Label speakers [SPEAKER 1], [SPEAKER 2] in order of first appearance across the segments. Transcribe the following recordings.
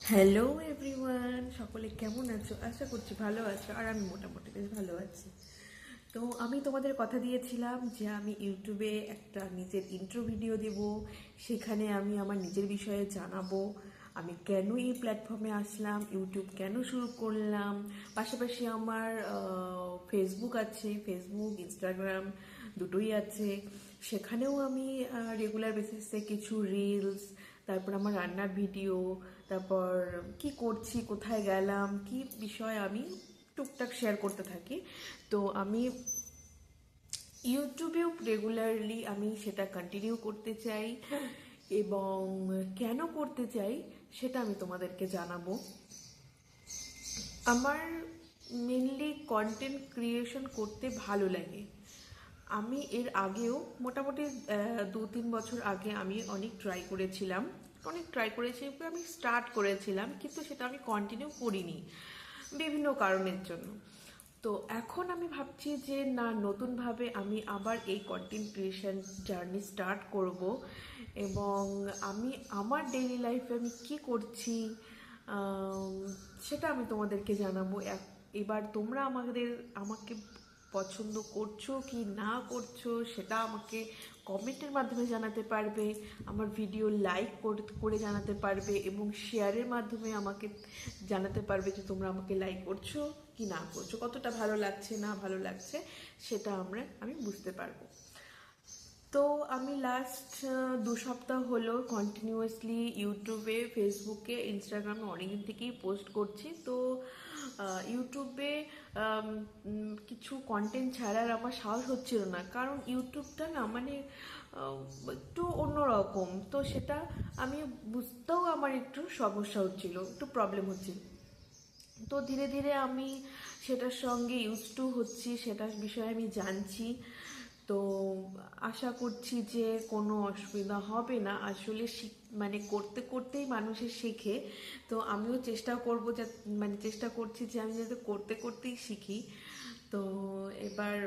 [SPEAKER 1] Hello everyone, সকলে কেমন আছো? আশা করছি ভালো আছো, আর আমি মোটামুটি বেশ ভালো আছি। তো আমি তোমাদের কথা দিয়েছিলাম যে আমি ইউটিউবে একটা নিজের ইন্ট্রো ভিডিও দেব। সেখানে আমি আমার নিজের বিষয়ে জানাবো, আমি কেন এই প্ল্যাটফর্মে আসলাম, ইউটিউব কেন শুরু করলাম। পাশাপাশি আমার ফেসবুক আছে, ফেসবুক ইনস্টাগ্রাম দুটোই আছে। সেখানেও আমি রেগুলার বেসিসে কিছু রিলস, তারপর আমার রান্নার ভিডিও, তারপর কি করছি, কোথায় গেলাম, কি বিষয় আমি টুকটাক শেয়ার করতে থাকি। তো আমি ইউটিউবেও রেগুলারলি আমি সেটা কন্টিনিউ করতে চাই, এবং কেন করতে চাই সেটা আমি তোমাদেরকে জানাবো। আমার মেনলি কন্টেন্ট ক্রিয়েশন করতে ভালো লাগে। আমি এর আগেও মোটামুটি 2-3 বছর আগে আমি অনেক ট্রাই করেছি, আমি স্টার্ট করেছিলাম, কিন্তু সেটা আমি কন্টিনিউ করিনি বিভিন্ন কারণের জন্য। তো এখন আমি ভাবছি যে না, নতুনভাবে আমি আবার এই কন্টেন্ট ক্রিয়েশন জার্নি স্টার্ট করব, এবং আমি আমার ডেইলি লাইফে আমি কি করছি আম, সেটা আমি তোমাদেরকে জানাবো। এবার তোমরা আমাকে পছন্দ করছো কি না করছো সেটা আমাকে কমেন্টের মাধ্যমে জানাতে পারবে, আমার ভিডিও লাইক করে জানাতে পারবে, এবং শেয়ারের মাধ্যমে আমাকে জানাতে পারবে যে তোমরা আমাকে লাইক করছো কি না করছো, কতটা ভালো লাগছে না ভালো লাগছে সেটা আমি বুঝতে পারবো। তো আমি লাস্ট 2 সপ্তাহ হলো কন্টিনিউয়াসলি ইউটিউবে, ফেসবুকে, ইনস্টাগ্রামে অনেকদিন থেকেই পোস্ট করছি। তো ইউটিউবে কিছু কন্টেন্ট ছাড়ার আমার সাহস হচ্ছিল না, কারণ ইউটিউবটা না মানে আহ, একটু অন্যরকম। তো সেটা আমি বুঝতেও আমার একটু সমস্যা হচ্ছিল, একটু প্রবলেম হচ্ছিল। তো ধীরে ধীরে আমি সেটার সঙ্গে ইউজ টু হচ্ছি, সেটার বিষয়ে আমি জানছি। তো আশা করছি যে কোনো অসুবিধা হবে না। আসলে মানে করতে করতেই মানুষের শেখে। তো আমিও চেষ্টা করব, মানে চেষ্টা করছি যে আমি যাতে করতে করতেই শিখি। তো এবার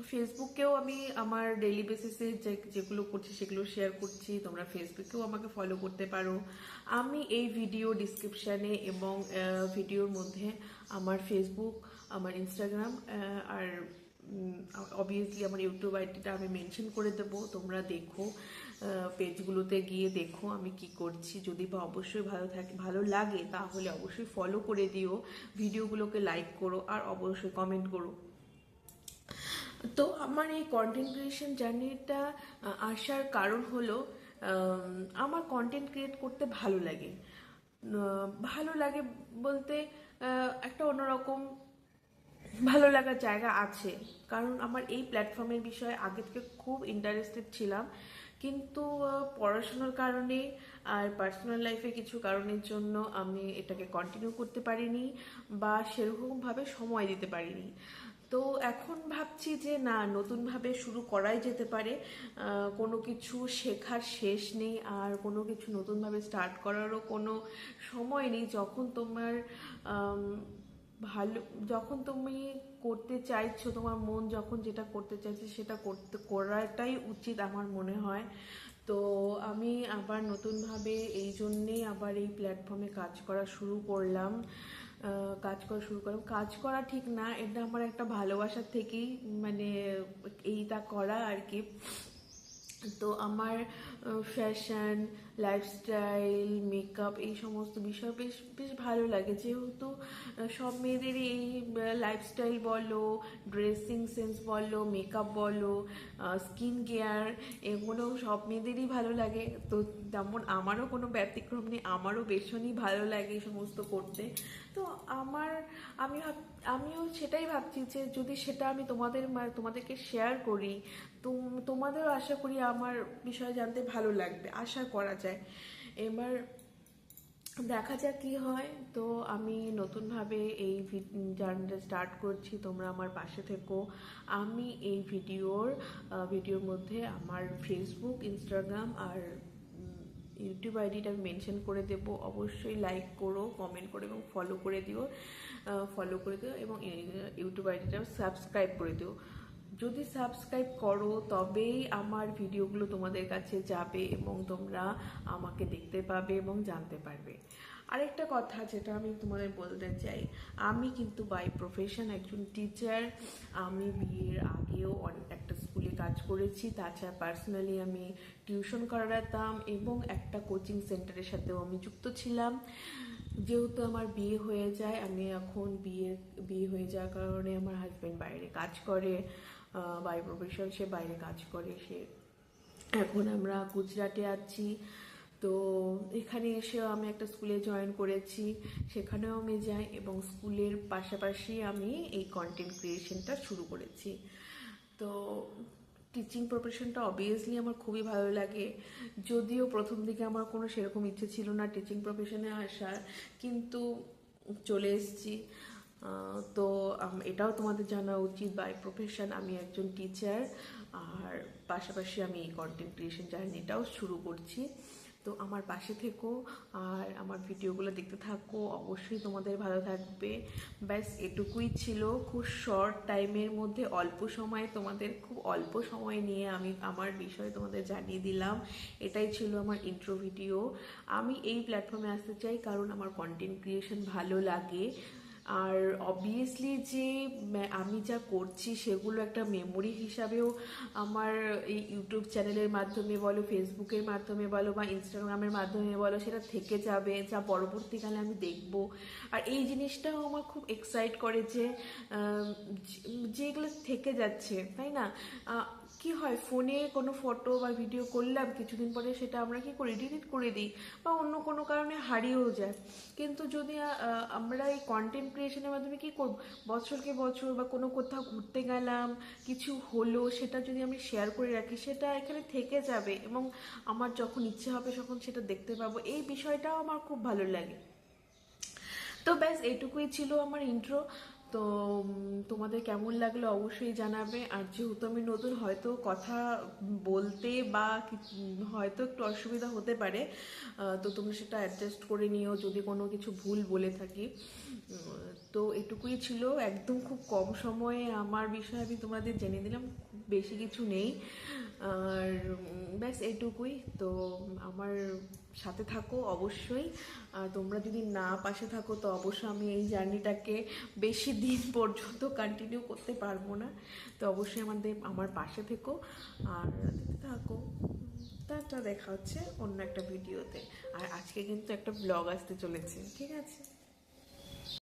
[SPEAKER 1] ফেসবুকেও আমি আমার ডেইলি বেসিসে যেগুলো করছি সেগুলো শেয়ার করছি, তোমরা ফেসবুকেও আমাকে ফলো করতে পারো। আমি এই ভিডিও ডিসক্রিপশানে এবং ভিডিওর মধ্যে আমার ফেসবুক, আমার ইনস্টাগ্রাম আর অবভিয়াসলি আমার ইউটিউব আইডিটা আমি মেনশন করে দেবো। তোমরা দেখো, পেজগুলোতে গিয়ে দেখো আমি কি করছি। যদি বা অবশ্যই ভালো লাগে তাহলে অবশ্যই ফলো করে দিও, ভিডিওগুলোকে লাইক করো, আর অবশ্যই কমেন্ট করো। তো আমার এই কন্টেন্ট ক্রিয়েশন জার্নিটা আসার কারণ হলো, আমার কন্টেন্ট ক্রিয়েট করতে ভালো লাগে। ভালো লাগে বলতে একটা অন্যরকম ভালো লাগার জায়গা আছে, কারণ আমার এই প্ল্যাটফর্মের বিষয়ে আগে থেকে খুব ইন্টারেস্টেড ছিলাম, কিন্তু পড়াশোনার কারণে আর পার্সোনাল লাইফে কিছু কারণের জন্য আমি এটাকে কন্টিনিউ করতে পারিনি, বা সেরকমভাবে সময় দিতে পারিনি। তো এখন ভাবছি যে না, নতুনভাবে শুরু করাই যেতে পারে। কোনো কিছু শেখার শেষ নেই, আর কোনো কিছু নতুনভাবে স্টার্ট করারও কোনো সময় নেই। যখন তোমার আম, ভালো, যখন তুমি করতে চাইছো, তোমার মন যখন যেটা করতে চাইছে সেটা করাটাই উচিত আমার মনে হয়। তো আমি আবার নতুনভাবে এই জন্যেই আবার এই প্ল্যাটফর্মে কাজ করা ঠিক না, এটা আমার একটা ভালোবাসার থেকেই মানে এইটা করা আর কি। তো আমার ফ্যাশন, লাইফস্টাইল, মেকআপ এই সমস্ত বিষয় বেশ বেশ ভালো লাগে, যেহেতু সব মেয়েদেরই এই লাইফস্টাইল বলো, ড্রেসিং সেন্স বলো, মেকআপ বলো, স্কিন কেয়ার, এগুলো সব মেয়েদেরই ভালো লাগে। তো তেমন আমারও কোনো ব্যতিক্রম নেই, আমারও ভীষণই ভালো লাগে এই সমস্ত করতে। তো আমার আমিও সেটাই ভাবছি যে যদি সেটা আমি তোমাদেরকে শেয়ার করি, তোমাদেরও আশা করি আমার বিষয়ে জানতে ভালো লাগবে, আশা করা যায়। এবার দেখা যাক কি হয়। তো আমি নতুনভাবে এই জার্নিটা স্টার্ট করছি, তোমরা আমার পাশে থেকো। আমি এই ভিডিওর মধ্যে আমার ফেসবুক, ইনস্টাগ্রাম আর ইউটিউব আইডিটা আমি মেনশন করে দেবো। অবশ্যই লাইক করো, কমেন্ট করো এবং ফলো করে দিও এবং ইউটিউব আইডিটা সাবস্ক্রাইব করে দিও। যদি সাবস্ক্রাইব করো তবেই আমার ভিডিওগুলো তোমাদের কাছে যাবে এবং তোমরা আমাকে দেখতে পাবে এবং জানতে পারবে। আরেকটা কথা যেটা আমি তোমাদের বলতে চাই, আমি কিন্তু বাই প্রফেশন একজন টিচার। আমি বিয়ের আগেও একটা স্কুলে কাজ করেছি, তাছাড়া পার্সোনালি আমি টিউশন করাতাম এবং একটা কোচিং সেন্টারের সাথেও আমি যুক্ত ছিলাম। যেহেতু আমার বিয়ে হয়ে যায়, আমি এখন বিয়ে হয়ে যাওয়ার কারণে আমার হাজব্যান্ড বাইরে কাজ করে, বাই প্রফেশন সে বাইরে কাজ করে, সে এখন আমরা গুজরাটে আছি। তো এখানে এসেও আমি একটা স্কুলে জয়েন করেছি, সেখানেও আমি যাই এবং স্কুলের পাশাপাশি আমি এই কন্টেন্ট ক্রিয়েশনটা শুরু করেছি। তো টিচিং প্রফেশনটা অবভিয়াসলি আমার খুবই ভালো লাগে, যদিও প্রথম দিকে আমার কোনো সেরকম ইচ্ছে ছিল না টিচিং প্রফেশনে আসার, কিন্তু চলে এসেছি। তো এটাও তোমাদের জানা উচিত, বাই প্রফেশন আমি একজন টিচার, আর পাশাপাশি আমি এই কন্টেন্ট ক্রিয়েশন জার্নিটাও শুরু করছি। তো আমার পাশে থেকো আর আমার ভিডিওগুলো দেখতে থাকো, অবশ্যই তোমাদের ভালো থাকবে। ব্যাস এটুকুই ছিল, খুব শর্ট টাইমের মধ্যে অল্প সময়ে তোমাদের খুব অল্প সময় নিয়ে আমি আমার বিষয়ে তোমাদের জানিয়ে দিলাম। এটাই ছিল আমার ইন্ট্রো ভিডিও। আমি এই প্ল্যাটফর্মে আসতে চাই কারণ আমার কন্টেন্ট ক্রিয়েশন ভালো লাগে, আর অবভিয়াসলি যে আমি যা করছি সেগুলো একটা মেমোরি হিসাবেও আমার এই ইউটিউব চ্যানেলের মাধ্যমে বলো, ফেসবুকের মাধ্যমে বলো বা ইনস্টাগ্রামের মাধ্যমে বলো, সেটা থেকে যাবে, যা পরবর্তীকালে আমি দেখব। আর এই জিনিসটাও আমার খুব এক্সাইট করে যে যেগুলো থেকে যাচ্ছে, তাই না? কি হয়, ফোনে কোনো ফটো বা ভিডিও করলাম, কিছুদিন পরে সেটা আমরা কি করি, ডিলিট করে দিই বা অন্য কোনো কারণে হারিয়েও যায়। কিন্তু যদি আমরা এই কন্টেন্ট ক্রিয়েশনের মাধ্যমে কি করব, বছরকে বছর বা কোনো কোথাও ঘুরতে গেলাম, কিছু হলো, সেটা যদি আমি শেয়ার করে রাখি, সেটা এখানে থেকে যাবে এবং আমার যখন ইচ্ছে হবে তখন সেটা দেখতে পাবো। এই বিষয়টাও আমার খুব ভালো লাগে। তো ব্যাস এইটুকুই ছিল আমার ইন্ট্রো। তো তোমাদের কেমন লাগলো অবশ্যই জানাবে। আর যেহেতু আমি নতুন, হয়তো কথা বলতে বা হয়তো একটু অসুবিধা হতে পারে, তো তোমরা সেটা অ্যাডজাস্ট করে নিও যদি কোনো কিছু ভুল বলে থাকি। তো এটুকুই ছিল, একদম খুব কম সময়ে আমার বিষয়ে আমি তোমাদের জেনে দিলাম, খুব বেশি কিছু নেই। আর ব্যাস এটুকুই। তো আমার সাথে থাকো অবশ্যই, আর তোমরা যদি না পাশে থাকো তো অবশ্যই আমি এই জার্নিটাকে বেশি দিন পর্যন্ত কন্টিনিউ করতে পারবো না। তো অবশ্যই আমার পাশে থেকো আর দেখতে থাকো। তারটা দেখা হচ্ছে অন্য একটা ভিডিওতে। আর আজকে কিন্তু একটা ব্লগ আসতে চলেছে, ঠিক আছে?